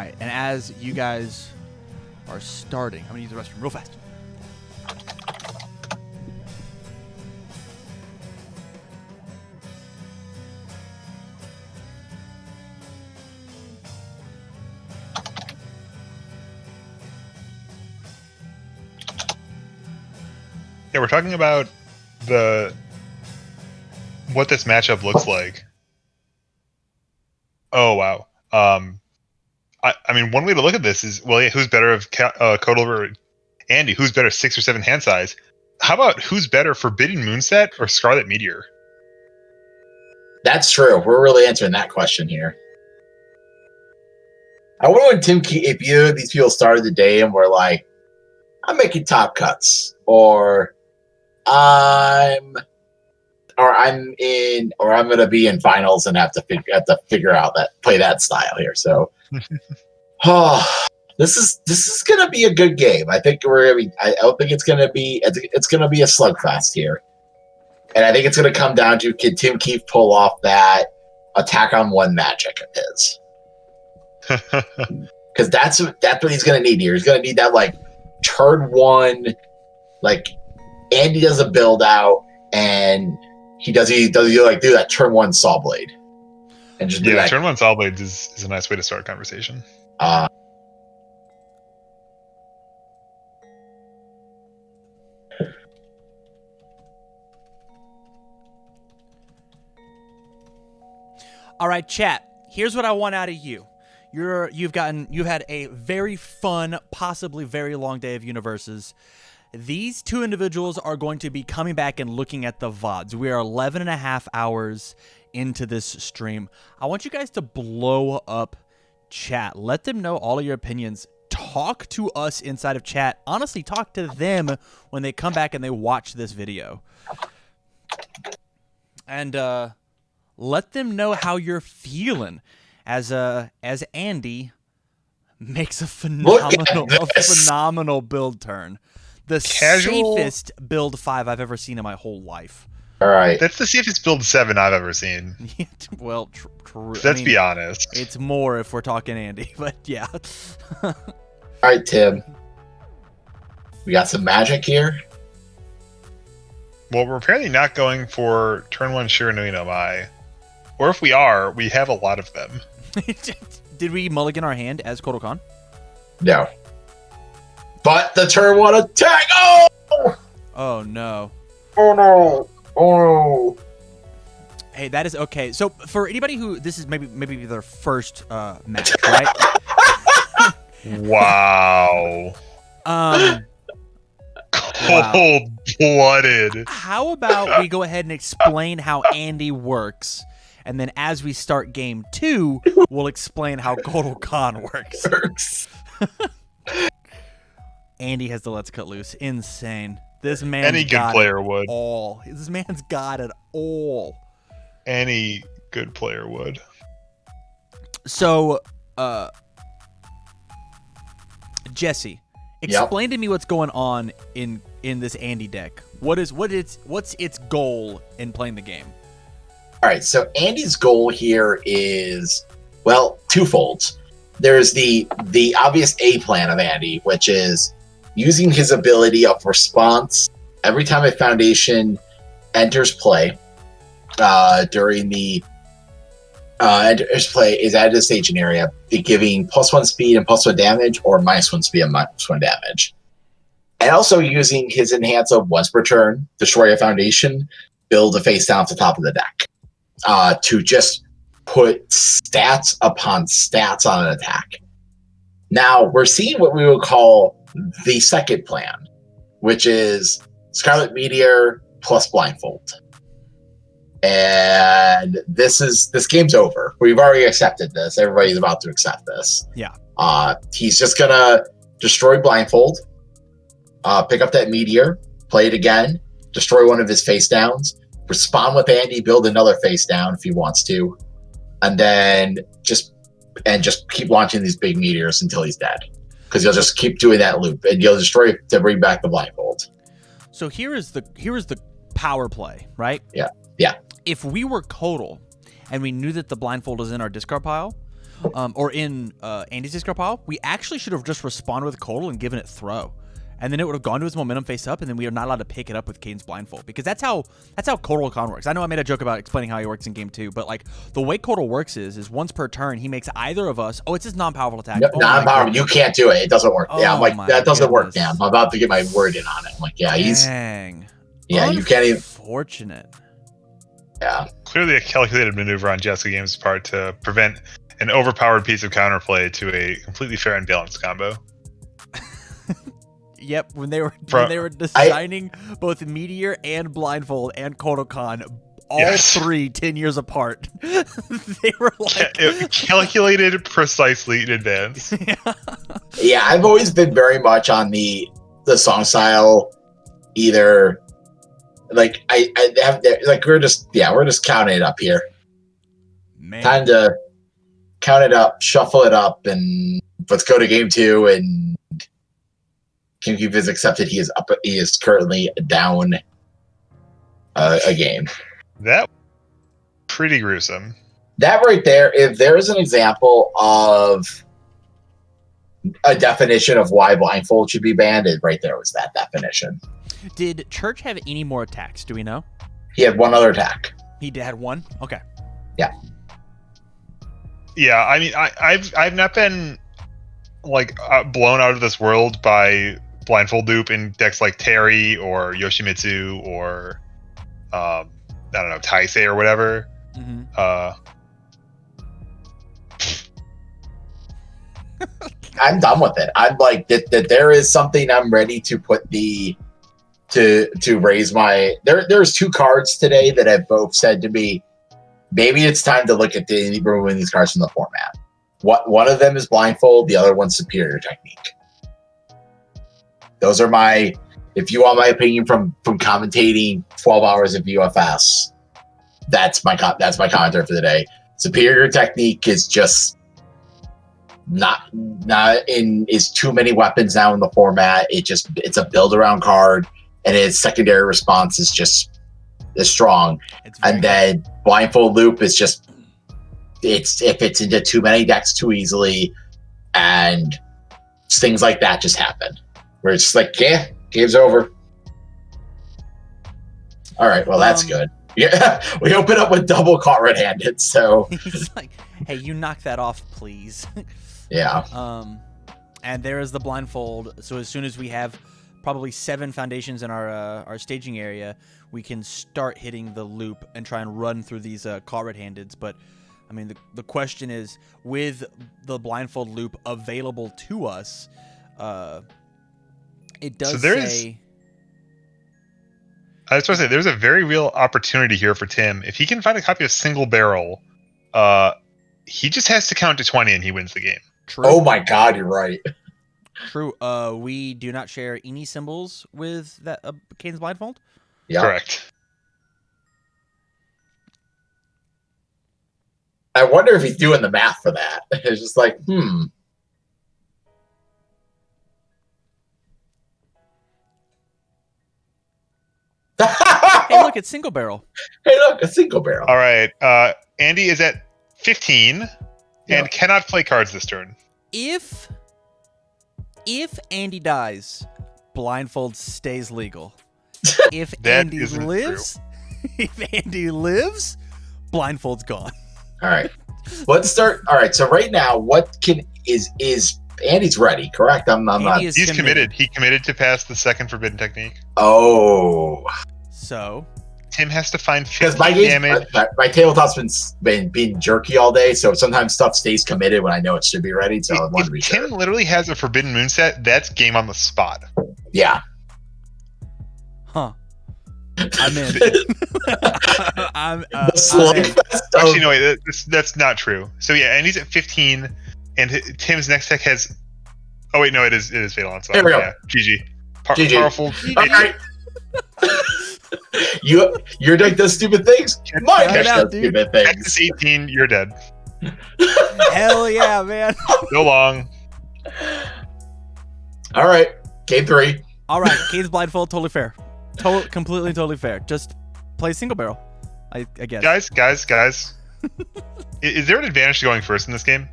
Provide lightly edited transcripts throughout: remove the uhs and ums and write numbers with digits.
right, and as you guys are starting, I'm gonna use the restroom real fast. Yeah, we're talking about what this matchup looks like. Oh wow. I mean, one way to look at this is, well, yeah, who's better of Kotal over Andy? Who's better 6 or 7 hand size? How about who's better, Forbidden Moonset or Scarlet Meteor? That's true. We're really answering that question here. I wonder when if you these people started the day and were like, I'm making top cuts, or I'm gonna be in finals and have to figure out play that style here. So this is gonna be a good game. I think I don't think it's gonna be a slugfest here. And I think it's gonna come down to, can Tim Keefe pull off that attack on one magic of his? Because that's what he's gonna need here. He's gonna need that like turn one, like Andy does a build out and he do that turn one saw blade. And just do that. Turn one saw blades is a nice way to start a conversation. All right, chat. Here's what I want out of you. You've had a very fun, possibly very long day of UniVersus. These two individuals are going to be coming back and looking at the VODs. We are 11 and a half hours into this stream. I want you guys to blow up chat. Let them know all of your opinions. Talk to us inside of chat. Honestly, talk to them when they come back and they watch this video. And let them know how you're feeling as Andy makes a phenomenal build turn. The safest build 5 I've ever seen in my whole life. All right. That's the safest build 7 I've ever seen. Well, true. Let's be honest. It's more if we're talking Andy, but yeah. All right, Tim. We got some magic here. Well, we're apparently not going for turn 1 Shiranui no Mai. Or if we are, we have a lot of them. Did we mulligan our hand as Kotal Kahn? No. But the turn 1 attack! Oh! Oh, no. Oh, no. Oh, no. Hey, that is okay. So, for anybody who... This is maybe their first match, right? Wow. Cold-blooded. How about we go ahead and explain how Andy works, and then as we start game 2, we'll explain how Kotal Kahn works. Andy has the Let's Cut Loose. Insane. This man. Any good player would. All. This man's got it all. Any good player would. So, Jesse, explain to me what's going on in this Andy deck. What's its goal in playing the game? All right, so Andy's goal here is, well, twofold. There's the obvious A plan of Andy, which is using his ability of response every time a foundation enters play during the enters play is added to staging area, giving +1 speed and +1 damage, or -1 speed and -1 damage. And also using his enhance of once per turn, destroy a foundation, build a face down to the top of the deck. To just put stats upon stats on an attack. Now, we're seeing what we would call the second plan, which is Scarlet Meteor plus Blindfold. And this game's over. We've already accepted this. Everybody's about to accept this. Yeah. He's just gonna destroy Blindfold, pick up that Meteor, play it again, destroy one of his face downs, respond with Andy, build another face down if he wants to, and then just keep launching these big meteors until he's dead. Because he'll just keep doing that loop, and you'll destroy it to bring back the Blindfold. So here is the power play, right? Yeah. If we were Kotal and we knew that the Blindfold is in our discard pile, or in Andy's discard pile, we actually should have just responded with Kotal and given it throw. And then it would have gone to his momentum face up, and then we are not allowed to pick it up with Kane's blindfold, because that's how Kotal Kahn works. I know I made a joke about explaining how he works in game 2, but like the way Kotal works is once per turn he makes either of us. Oh, it's his non-powerful attack. No, non-powerful. You can't do it. It doesn't work. Yeah, I'm like that doesn't work. Yeah, I'm about to get my word in on it. I'm like, yeah, Dang. Yeah, you can't even. Fortunate. Yeah. Clearly a calculated maneuver on Jasco Games' part to prevent an overpowered piece of counterplay to a completely fair and balanced combo. Yep, when they were designing both Meteor and Blindfold and Kotal Kahn, all 3 10 years apart, they were like calculated precisely in advance. Yeah, I've always been very much on the song style. Either like I have like we're just counting it up here. Man. Time to count it up, shuffle it up, and let's go to game 2 and. GameCube has accepted he is up. He is currently down a game. That pretty gruesome. That right there, if there is an example of a definition of why blindfold should be banned, it right there was that definition. Did Church have any more attacks? Do we know? He had one other attack. He had one? Okay. Yeah. Yeah, I mean, I've not been like blown out of this world by blindfold loop in decks like Terry or Yoshimitsu or I don't know, Taisei or whatever. Mm-hmm. I'm done with it. I'm like that there is something I'm ready to put to raise my there's 2 cards today that have both said to me maybe it's time to look at removing these cards from the format. One of them is blindfold, the other one's superior technique. Those are my, if you want my opinion from commentating 12 hours of UFS, that's my commentary for the day. Superior technique is just not is too many weapons now in the format. It's a build around card, and its secondary response is just as strong. And then blindfold loop is just if it's into too many decks too easily, and things like that just happen. Where it's just like, yeah, game's over. All right, well, that's good. Yeah, we open up with double caught red-handed, so... He's like, hey, you knock that off, please. Yeah. And there is the blindfold. So as soon as we have probably 7 foundations in our staging area, we can start hitting the loop and try and run through these caught red-handeds. But, I mean, the question is, with the blindfold loop available to us... it does say... I was supposed to say, there's a very real opportunity here for Tim. If he can find a copy of Single Barrel, he just has to count to 20 and he wins the game. True. Oh my god, you're right. True. We do not share any symbols with that Kane's blindfold? Yeah. Correct. I wonder if he's doing the math for that. It's just like, Hey, look, it's Single Barrel. Hey, look, a Single Barrel. All right. Andy is at 15 and cannot play cards this turn. If Andy dies, blindfold stays legal. If Andy lives, blindfold's gone. All right. Let's start. All right. So right now, is Andy's ready, correct? I'm not. He's committed. He committed to pass the second forbidden technique. Oh. So Tim has to find 50 because my damage. My tabletop's been jerky all day, so sometimes stuff stays committed when I know it should be ready. So I want to be sure. Tim literally has a forbidden moon set. That's game on the spot. Yeah. Huh. I'm in. Actually, no, wait. That's not true. So yeah, Andy's at 15, and Tim's next tech has. Oh wait, no, it is Fatal Onslaught. Here we go. Yeah, GG. GG. Powerful. All right. Your deck does stupid things. My deck does stupid things. X 18, you're dead. Hell yeah, man. So long. All right, game 3. All right, Kane's blindfold, totally fair. Completely, totally fair. Just play Single Barrel, I guess. Guys. Is there an advantage to going first in this game?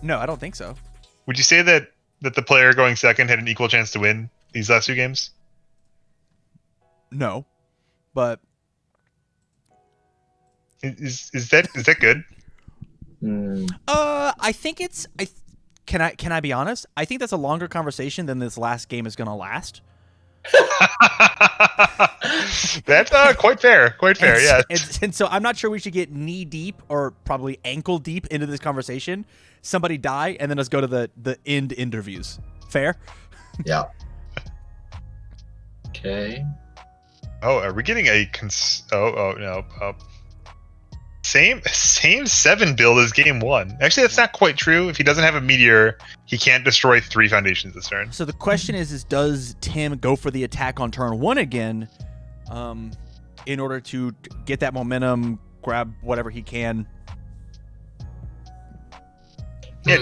No, I don't think so. Would you say that the player going second had an equal chance to win these last two games? No, but Is that good? I think it's. Can I be honest? I think that's a longer conversation than this last game is going to last. That's quite fair. Quite fair, yeah. And so I'm not sure we should get knee deep or probably ankle deep into this conversation. Somebody die, and then let's go to the end interviews. Fair? Yeah. Okay. Oh, are we getting a no. Same 7 build as game 1. Actually, that's not quite true. If he doesn't have a meteor, he can't destroy 3 foundations this turn. So the question is does Tim go for the attack on turn 1 again, in order to get that momentum, grab whatever he can? Yeah,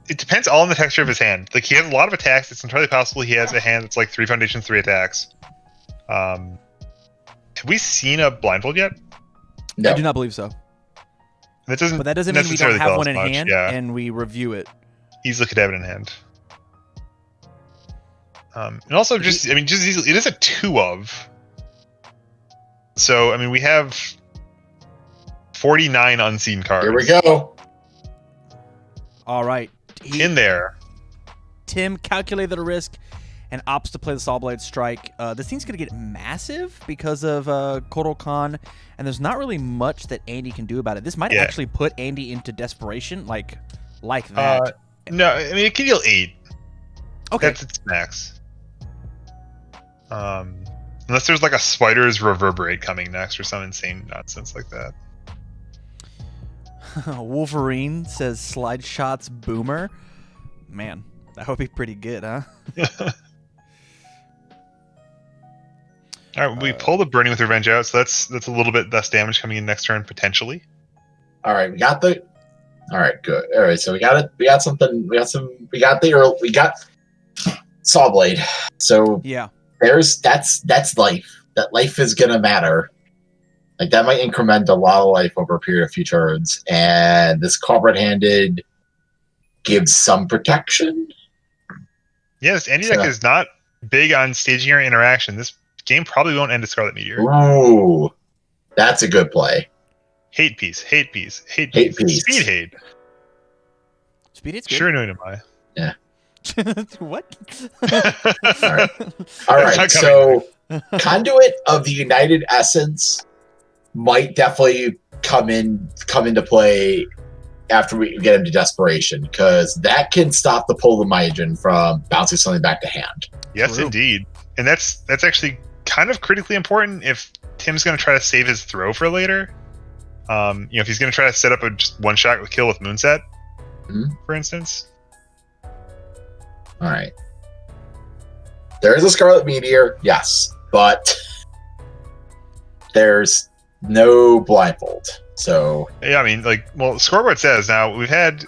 it depends all on the texture of his hand. Like, he has a lot of attacks. It's entirely possible he has a hand that's like 3 foundations, 3 attacks. Have we seen a blindfold yet? No. I do not believe so. That doesn't. But that doesn't mean we don't necessarily have tell one us in much, hand yeah. and we review it. Easily could have it in hand. And also, just easily, it is a 2 of. So, I mean, we have 49 unseen cards. Here we go. All right. In there. Tim calculated the risk and opts to play the Saw Blade Strike. This thing's going to get massive because of Kotal Kahn, and there's not really much that Andy can do about it. This might actually put Andy into desperation, like that. No, I mean, it can deal 8. Okay. That's its max. Unless there's like a Spider's Reverberate coming next or some insane nonsense like that. Wolverine says slide shots boomer. Man, that would be pretty good, huh? All right, we pull the Burning with Revenge out, so that's a little bit less damage coming in next turn potentially. All right, we got the. All right, good. All right, so we got it. We got something. We got the. We got Saw Blade. So yeah, that's life. That life is gonna matter. Like, that might increment a lot of life over a period of few turns, and this Cobra Handed gives some protection. Yes, Andy deck is not big on staging area interaction. This game probably won't end a Scarlet Meteor. Ooh, that's a good play. Hate piece. Hate piece. Speed hate. Speed hate's good. Sure annoyed am I. Yeah. What? All right. So, Conduit of the United Essence might definitely come into play after we get him to desperation, because that can stop the Polymagian from bouncing something back to hand. Yes, True. indeed. And that's actually kind of critically important if Tim's going to try to save his throw for later. If he's going to try to set up a just one-shot kill with Moonset, for instance. All right. There is a Scarlet Meteor, yes, but there's no blindfold. So yeah, I mean, scoreboard says now we've had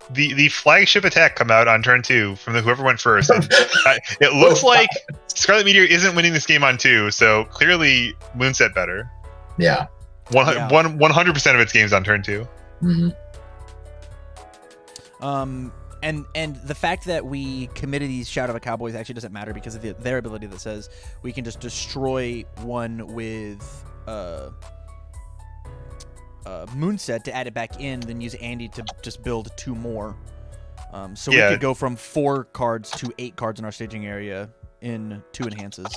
the flagship attack come out on turn 2 from whoever went first. And, it looks like Scarlet Meteor isn't winning this game on 2, so clearly Moonset better. Yeah. 100% of its games on turn 2. Mm-hmm. And the fact that we committed these Shadow of a Cowboys actually doesn't matter because of their ability that says we can just destroy one with Moonset to add it back in, then use Andy to just build 2 more. So we could go from 4 cards to 8 cards in our staging area in 2 enhances.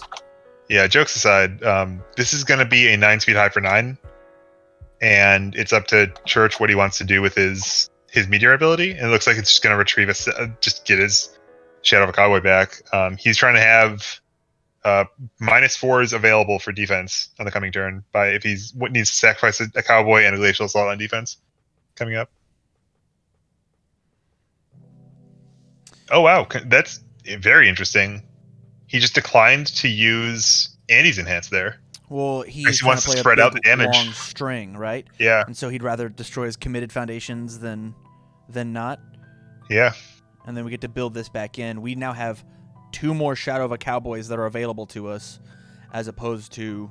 Yeah, jokes aside, this is going to be a 9-speed high for 9, and it's up to Church what he wants to do with his meteor ability, and it looks like it's just going to retrieve just get his Shadow of a Cowboy back. He's trying to have -4s available for defense on the coming turn if he needs to sacrifice a Cowboy and a Glacial Assault on defense coming up. Oh wow, that's very interesting. He just declined to use Andy's Enhance there. Well, he he's wants to play spread a out the damage. long string, right? Yeah. And so he'd rather destroy his committed foundations than not. Yeah. And then we get to build this back in. We now have 2 more Shadow of a Cowboys that are available to us, as opposed to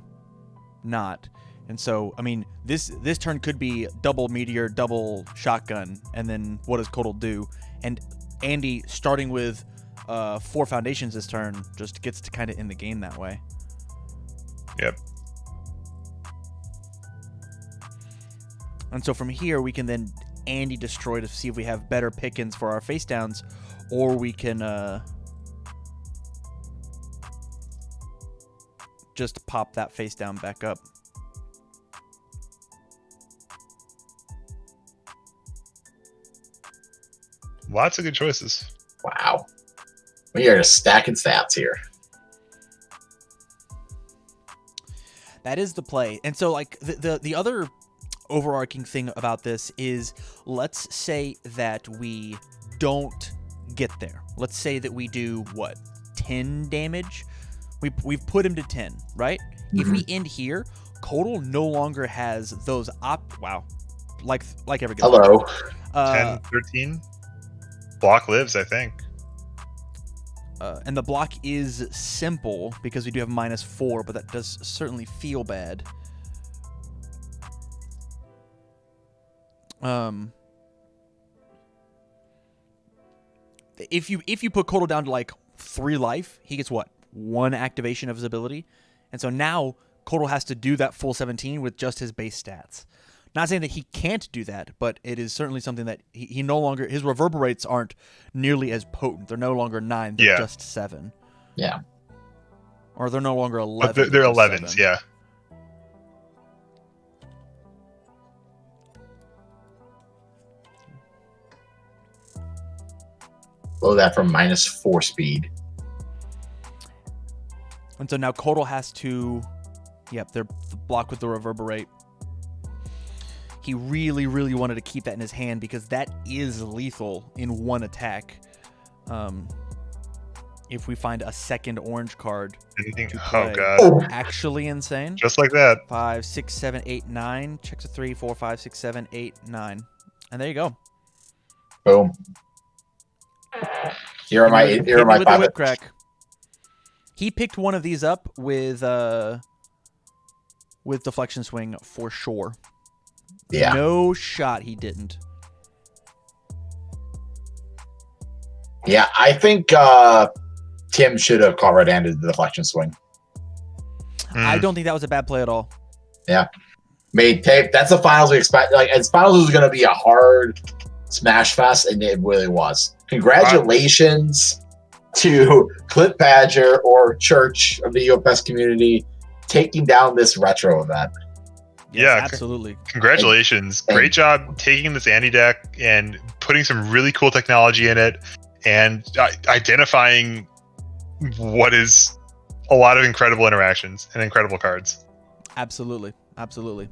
not. And so, I mean, this turn could be double meteor, double shotgun, and then what does Kotal do? And Andy, starting with 4 foundations this turn, just gets to kind of end the game that way. Yep. And so from here, we can then Andy destroy to see if we have better pickings for our face downs, or we can just pop that face down back up. Lots of good choices. Wow. We are just stacking stats here. That is the play. And so, like, the other overarching thing about this is, let's say that we don't get there. Let's say that we do, what, 10 damage? We've put him to 10, right? If we end here, Kotal no longer has those wow. Like every good Hello. 10, 13. Block lives, I think. And the block is simple because we do have -4, but that does certainly feel bad. If you put Kotal down to like 3 life, he gets what? 1 activation of his ability. And so now Kotal has to do that full 17 with just his base stats. Not saying that he can't do that, but it is certainly something that he no longer, his reverberates aren't nearly as potent. They're no longer 9, they're just 7. Yeah. Or they're no longer 11. But they're just 11s, 7. yeah. Blow that from -4 speed. And so now Kotal has to, they're block with the reverberate. He really, really wanted to keep that in his hand because that is lethal in 1 attack. If we find a second orange card. Anything? to Oh, play. God. Oh. Actually insane. Just like that. 5, 6, 7, 8, 9. Checks a 3, 4, 5, 6, 7, 8, 9. And there you go. Boom. Here are my Hit me with the 5. whip crack. He picked one of these up with deflection swing for sure. Yeah. No shot he didn't. Yeah, I think Tim should have caught red-handed the deflection swing. I don't think that was a bad play at all. Yeah. Made tape. That's the finals we expect. Like, as finals was going to be a hard smash fest, and it really was. Congratulations to Clip Badger or Church of the UFS community taking down this retro event. Yes, Yeah, absolutely. Congratulations. And- Great job taking this Andy deck and putting some really cool technology in it and identifying what is a lot of incredible interactions and incredible cards. Absolutely. Absolutely.